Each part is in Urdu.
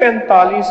45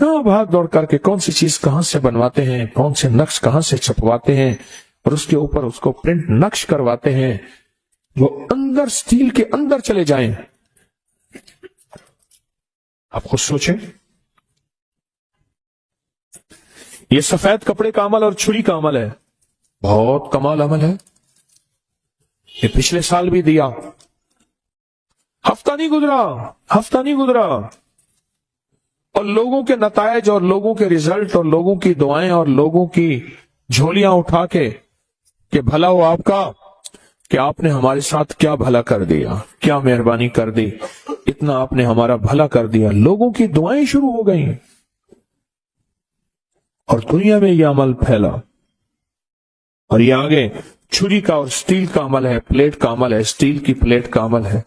کہاں بھاگ دوڑ کر کے کون سی چیز کہاں سے بنواتے ہیں، کون سے نقش کہاں سے چھپواتے ہیں اور اس کے اوپر اس کو پرنٹ نقش کرواتے ہیں، وہ اندر سٹیل کے اندر چلے جائیں. آپ خود سوچیں. یہ سفید کپڑے کا عمل اور چھری کا عمل ہے، بہت کمال عمل ہے. یہ پچھلے سال بھی دیا، ہفتہ نہیں گزرا اور لوگوں کے نتائج اور لوگوں کے ریزلٹ اور لوگوں کی دعائیں اور لوگوں کی جھولیاں اٹھا کے کہ بھلا ہو آپ کا، کہ آپ نے ہمارے ساتھ کیا بھلا کر دیا، کیا مہربانی کر دی، اتنا آپ نے ہمارا بھلا کر دیا. لوگوں کی دعائیں شروع ہو گئیں اور دنیا میں یہ عمل پھیلا. اور یہ آگے چھری کا اور سٹیل کا عمل ہے، پلیٹ کا عمل ہے، سٹیل کی پلیٹ کا عمل ہے.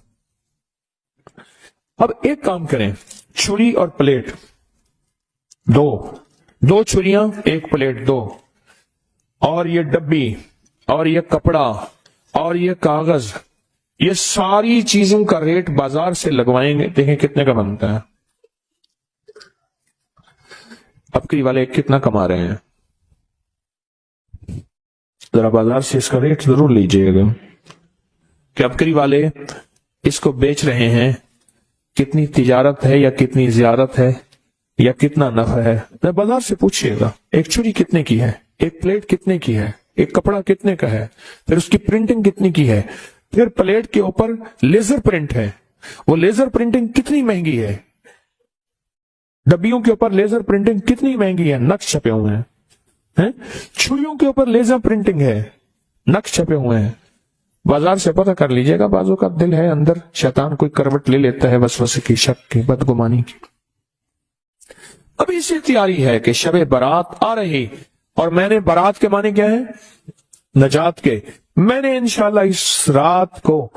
اب ایک کام کریں، چھری اور پلیٹ دو چھریاں ایک پلیٹ دو، اور یہ ڈبی اور یہ کپڑا اور یہ کاغذ، یہ ساری چیزوں کا ریٹ بازار سے لگوائیں گے، دیکھیں کتنے کا بنتا ہے. اب کی والے کتنا کما رہے ہیں، ذرا بازار سے اس کا ریٹ ضرور لیجئے گا کہ اب کی والے اس کو بیچ رہے ہیں، کتنی تجارت ہے یا کتنی زیارت ہے یا کتنا نفع ہے. بازار سے پوچھئے گا ایک چھری کتنے کی ہے، ایک پلیٹ کتنے کی ہے، ایک کپڑا کتنے کا ہے، پھر اس کی پرنٹنگ کتنی کی ہے، پھر پلیٹ کے اوپر لیزر پرنٹ ہے، وہ لیزر پرنٹنگ کتنی مہنگی ہے، ڈبیوں کے اوپر لیزر پرنٹنگ کتنی مہنگی ہے، نقش چھپے ہوئے ہیں، چھریوں کے اوپر لیزر پرنٹنگ ہے، نقش چھپے ہوئے ہیں. بازار سے پتہ کر لیجئے گا، بازو کا دل ہے اندر شیطان کوئی کروٹ لے لیتا ہے وسوسے کی، شک کی، بدگمانی کی. اب اسی تیاری ہے کہ شب برات آ رہی، اور میں نے برات کے معنی کیا ہے، نجات کے. میں نے انشاءاللہ اس رات کو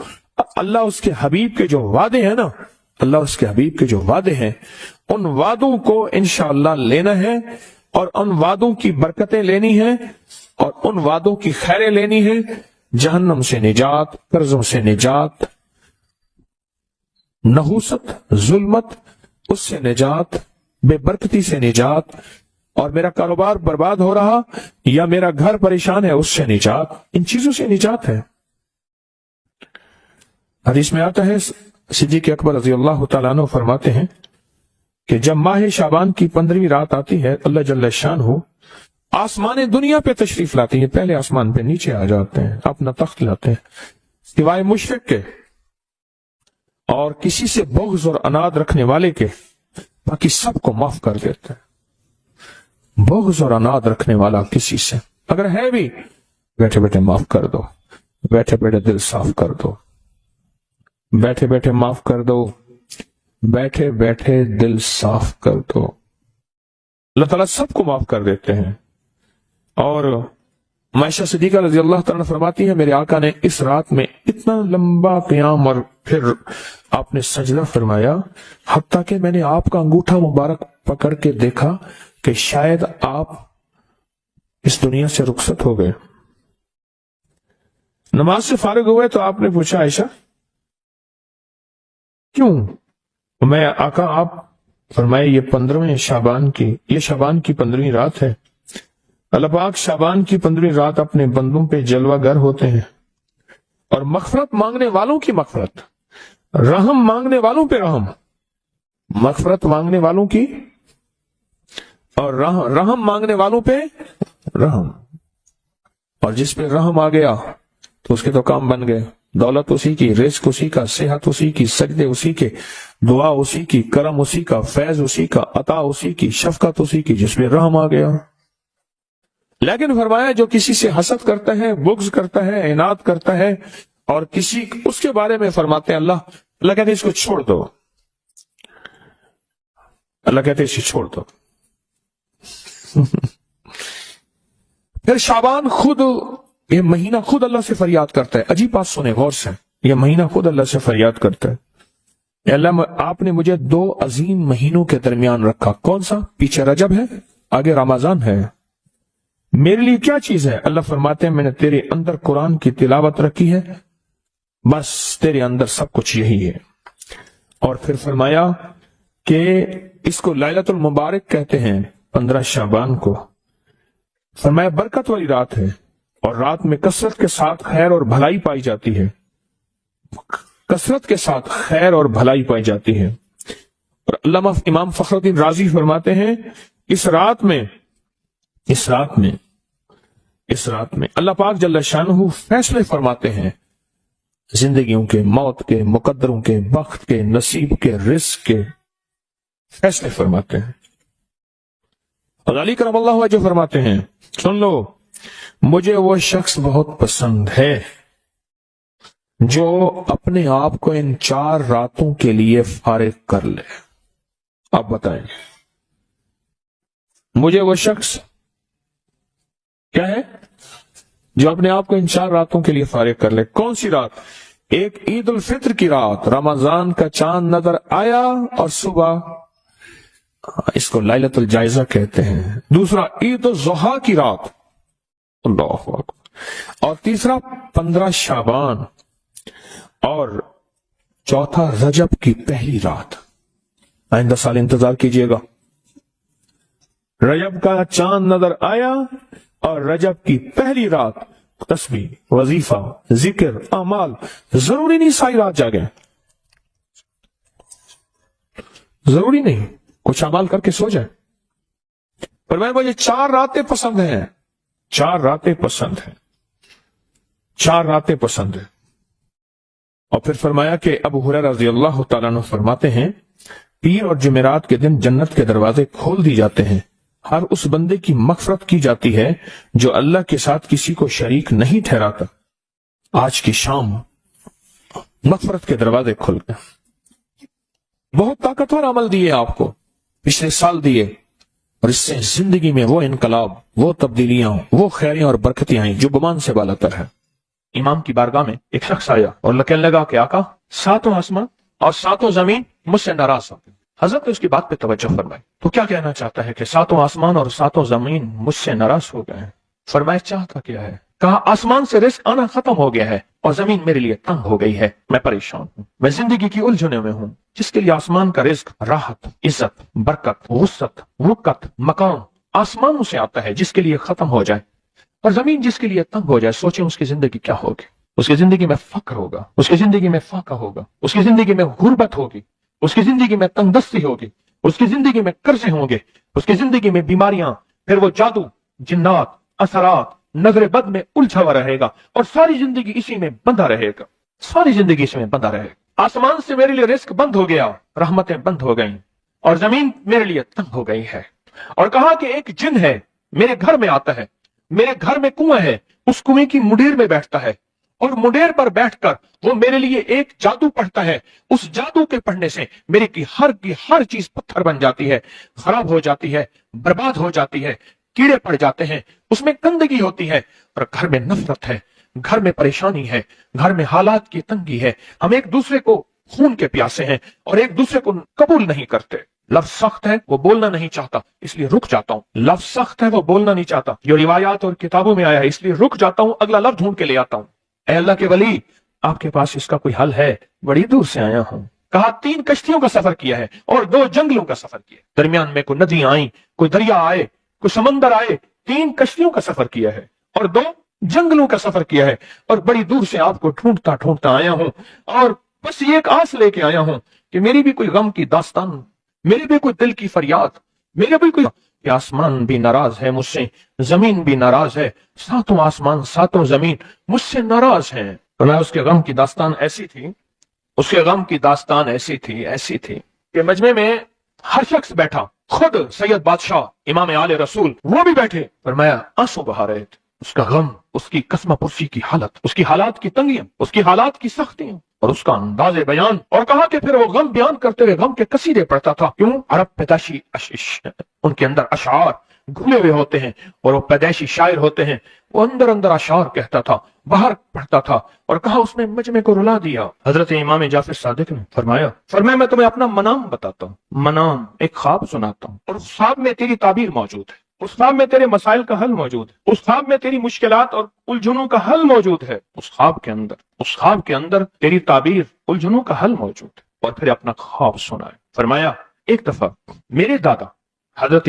اللہ اس کے حبیب کے جو وعدے ہیں نا، اللہ اس کے حبیب کے جو وعدے ہیں، ان وعدوں کو انشاءاللہ لینا ہے اور ان وعدوں کی برکتیں لینی ہیں اور ان وعدوں کی خیریں لینی ہے. جہنم سے نجات، قرضوں سے نجات، نحوست، ظلمت، اس سے نجات، بے برکتی سے نجات، اور میرا کاروبار برباد ہو رہا یا میرا گھر پریشان ہے اس سے نجات. ان چیزوں سے نجات ہے. حدیث میں آتا ہے، صدیق اکبر رضی اللہ تعالیٰ عنہ فرماتے ہیں کہ جب ماہ شعبان کی 15ویں رات آتی ہے، اللہ جل شانہ آسمان دنیا پہ تشریف لاتی ہے، پہلے آسمان پہ نیچے آ جاتے ہیں، اپنا تخت لاتے ہیں، سوائے مشرک کے اور کسی سے بغض اور اناد رکھنے والے کے، باقی سب کو معاف کر دیتے ہیں. بغض اور اناد رکھنے والا کسی سے اگر ہے بھی، بیٹھے بیٹھے معاف کر دو، بیٹھے بیٹھے دل صاف کر دو، بیٹھے بیٹھے معاف کر دو، بیٹھے بیٹھے دل صاف کر دو. اللہ تعالیٰ سب کو معاف کر دیتے ہیں. اور عائشہ صدیقہ رضی اللہ تعالیٰ فرماتی ہے، میرے آقا نے اس رات میں اتنا لمبا قیام اور پھر آپ نے سجدہ فرمایا، حتیٰ کہ میں نے آپ کا انگوٹھا مبارک پکڑ کے دیکھا کہ شاید آپ اس دنیا سے رخصت ہو گئے. نماز سے فارغ ہوئے تو آپ نے پوچھا، عائشہ کیوں؟ میں آقا، آپ فرمائے یہ 15ویں شعبان کی، یہ شعبان کی 15ویں رات ہے. اللہ پاک شعبان کی 15ویں رات اپنے بندوں پہ جلوہ گر ہوتے ہیں اور مغفرت مانگنے والوں کی مغفرت، رحم مانگنے والوں پہ رحم، مغفرت مانگنے والوں کی اور رحم مانگنے والوں پہ رحم. اور جس پہ رحم آ گیا تو اس کے تو کام بن گئے. دولت اسی کی، رزق اسی کا، صحت اسی کی، سجدے اسی کے، دعا اسی کی، کرم اسی کا، فیض اسی کا، عطا اسی کی، شفقت اسی کی، جس میں رحم آ گیا. لیکن فرمایا جو کسی سے حسد کرتا ہے، بغض کرتا ہے، عناد کرتا ہے اور کسی اس کے بارے میں فرماتے ہیں اللہ کہتے ہیں اس کو چھوڑ دو، اللہ کہتے ہیں اسے چھوڑ دو. پھر شعبان خود، یہ مہینہ خود اللہ سے فریاد کرتا ہے. عجیب بات سنیں غور سے، یہ مہینہ خود اللہ سے فریاد کرتا ہے، اے اللہ آپ نے مجھے 2 عظیم مہینوں کے درمیان رکھا. کون سا؟ پیچھے رجب ہے، آگے رمضان ہے. میرے لیے کیا چیز ہے؟ اللہ فرماتے ہیں میں نے تیرے اندر قرآن کی تلاوت رکھی ہے، بس تیرے اندر سب کچھ یہی ہے. اور پھر فرمایا کہ اس کو لیلۃ المبارک کہتے ہیں، 15 شعبان کو۔ فرمایا برکت والی رات ہے اور رات میں کثرت کے ساتھ خیر اور بھلائی پائی جاتی ہے، کثرت کے ساتھ خیر اور بھلائی پائی جاتی ہے۔ اور علامہ امام فخر الدین رازی فرماتے ہیں اس رات میں اللہ پاک جل شانہ فیصلے فرماتے ہیں، زندگیوں کے، موت کے، مقدروں کے، بخت کے، نصیب کے، رزق کے فیصلے فرماتے ہیں۔ اور علی کرم اللہ وجہ فرماتے ہیں، سن لو، مجھے وہ شخص بہت پسند ہے جو اپنے آپ کو ان 4 راتوں کے لیے فارغ کر لے۔ آپ بتائیں، مجھے وہ شخص کیا ہے جو اپنے آپ کو ان 4 راتوں کے لیے فارغ کر لے۔ کون سی رات؟ ایک عید الفطر کی رات، رمضان کا چاند نظر آیا اور صبح، اس کو لیلۃ الجائزہ کہتے ہیں۔ دوسرا عید الضحیٰ کی رات، اللہ اکبر۔ اور تیسرا 15 شعبان، اور چوتھا رجب کی پہلی رات۔ آئندہ سال انتظار کیجئے گا، رجب کا چاند نظر آیا اور رجب کی پہلی رات، تسبیح، وظیفہ، ذکر، اعمال، ضروری نہیں ساری رات جاگیں، ضروری نہیں، کچھ اعمال کر کے سو جائیں۔ پر مجھے 4 راتیں پسند ہیں، 4 راتیں پسند ہیں، 4 راتیں پسند ہیں۔ اور پھر فرمایا کہ ابو ہریرہ رضی اللہ تعالیٰ عنہ فرماتے ہیں، پیر اور جمعرات کے دن جنت کے دروازے کھول دی جاتے ہیں، ہر اس بندے کی مغفرت کی جاتی ہے جو اللہ کے ساتھ کسی کو شریک نہیں ٹھہراتا۔ آج کی شام مغفرت کے دروازے کھل گئے، بہت طاقتور عمل دیے آپ کو، پچھلے سال دیے، اور اس سے زندگی میں وہ انقلاب، وہ تبدیلیاں، وہ خیریاں اور برکتیں آئیں جو گمان سے بالاتر ہے۔ امام کی بارگاہ میں ایک شخص آیا اور کہنے لگا کہ آقا، 7 آسمان اور 7 زمین مجھ سے ناراض ہو گئے۔ حضرت نے اس کی بات پہ توجہ فرمائی، تو کیا کہنا چاہتا ہے کہ 7 آسمان اور 7 زمین مجھ سے ناراض ہو گئے ہیں؟ فرمایا چاہتا کیا ہے؟ کہا آسمان سے رزق آنا ختم ہو گیا ہے اور زمین میرے لیے تنگ ہو گئی ہے، میں پریشان ہوں، میں زندگی کی الجھنوں میں ہوں۔ جس کے لیے آسمان کا رزق، راحت، عزت، برکت، وسعت، وقت، مقام آسمانوں سے آتا ہے، جس کے لیے ختم ہو جائے، اور زمین جس کے لیے تنگ ہو جائے، سوچیں اس کی زندگی کیا ہوگی۔ اس کی زندگی میں فقر ہوگا، اس کی زندگی میں فاقہ ہوگا، اس کی زندگی میں غربت ہوگی، اس کی زندگی میں تنگ دستی ہوگی، اس کی زندگی میں قرضے ہوں گے، اس کی زندگی میں بیماریاں، پھر وہ جادو، جنات، اثرات، نظر بد میں الجھا ہوا رہے گا، اور ساری زندگی اسی میں بندھا رہے گا، ساری زندگی اس میں بندھا رہے گا۔ آسمان سے میرے لیے رزق بند ہو گیا، رحمتیں بند ہو گئیں، اور زمین میرے لیے تنگ ہو گئی ہے۔ اور کہا کہ ایک جن ہے، میرے گھر میں آتا ہے، میرے گھر میں کنواں ہے، اس کنویں کی منڈیر میں بیٹھتا ہے، اور منڈیر پر بیٹھ کر وہ میرے لیے ایک جادو پڑھتا ہے، اس جادو کے پڑھنے سے میری کی ہر چیز پتھر بن جاتی ہے، خراب ہو جاتی ہے، برباد ہو جاتی ہے، کیڑے پڑ جاتے ہیں، اس میں گندگی ہوتی ہے، اور گھر میں نفرت ہے، گھر میں پریشانی ہے، گھر میں حالات کی تنگی ہے، ہم ایک دوسرے کو خون کے پیاسے ہیں اور ایک دوسرے کو قبول نہیں کرتے۔ لفظ سخت ہے، وہ بولنا نہیں چاہتا، اس لیے رک جاتا ہوں۔ لفظ سخت ہے، وہ بولنا نہیں چاہتا، جو روایات اور کتابوں میں آیا ہے، اس لیے رک جاتا ہوں، اگلا لفظ ڈھونڈ کے لے آتا ہوں۔ اے اللہ کے ولی، آپ کے پاس اس کا کوئی حل ہے؟ بڑی دور سے آیا ہوں۔ کہا 3 کشتیوں کا سفر کیا ہے اور 2 جنگلوں کا سفر کیا، درمیان میں کوئی ندیاں آئیں، کوئی دریا آئے، کوئی سمندر آئے، 3 کشتیوں کا سفر کیا ہے اور 2 جنگلوں کا سفر کیا ہے، اور بڑی دور سے آپ کو ڈھونڈتا آیا ہوں، اور بس یہ ایک آس لے کے آیا ہوں کہ میری بھی کوئی غم کی داستان، میرے بھی کوئی دل کی فریاد، میرے بھی کوئی، کہ آسمان بھی ناراض ہے مجھ سے، زمین بھی ناراض ہے، 7 آسمان 7 زمین مجھ سے ناراض ہیں۔ تو اس کے غم کی داستان ایسی تھی، اس کے غم کی داستان ایسی تھی کہ مجمع میں ہر شخص بیٹھا، خود سید بادشاہ امام آل رسول وہ بھی بیٹھے، فرمایا آنسو بہا رہے تھے، اس کا غم، اس کی قسمہ پرسی کی حالت، اس کی حالات کی تنگیاں، اس کی حالات کی سختیاں، اور اس کا انداز بیان، اور کہا کہ پھر وہ غم بیان کرتے ہوئے غم کے قصیدے پڑھتا تھا۔ کیوں؟ عرب پیدائشی ان کے اندر اشعار گھلے ہوئے ہوتے ہیں، اور وہ پیدائشی شاعر ہوتے ہیں، وہ اندر اشعار کہتا تھا، باہر پڑھتا تھا، اور کہا اس نے مجمع کو رلا دیا۔ حضرت امام جعفر صادق نے فرمایا میں تمہیں اپنا منام بتاتا ہوں، منام ایک خواب سناتا ہوں، اور اس خواب میں تیری تعبیر موجود ہے، اس خواب میں تیرے مسائل کا حل موجود ہے، اس خواب میں تیری مشکلات اور الجھنوں کا حل موجود ہے، اس خواب کے اندر تیری تعبیر، الجھنوں کا حل موجود ہے۔ اور پھر اپنا خواب سنائے، فرمایا ایک دفعہ میرے دادا حضرت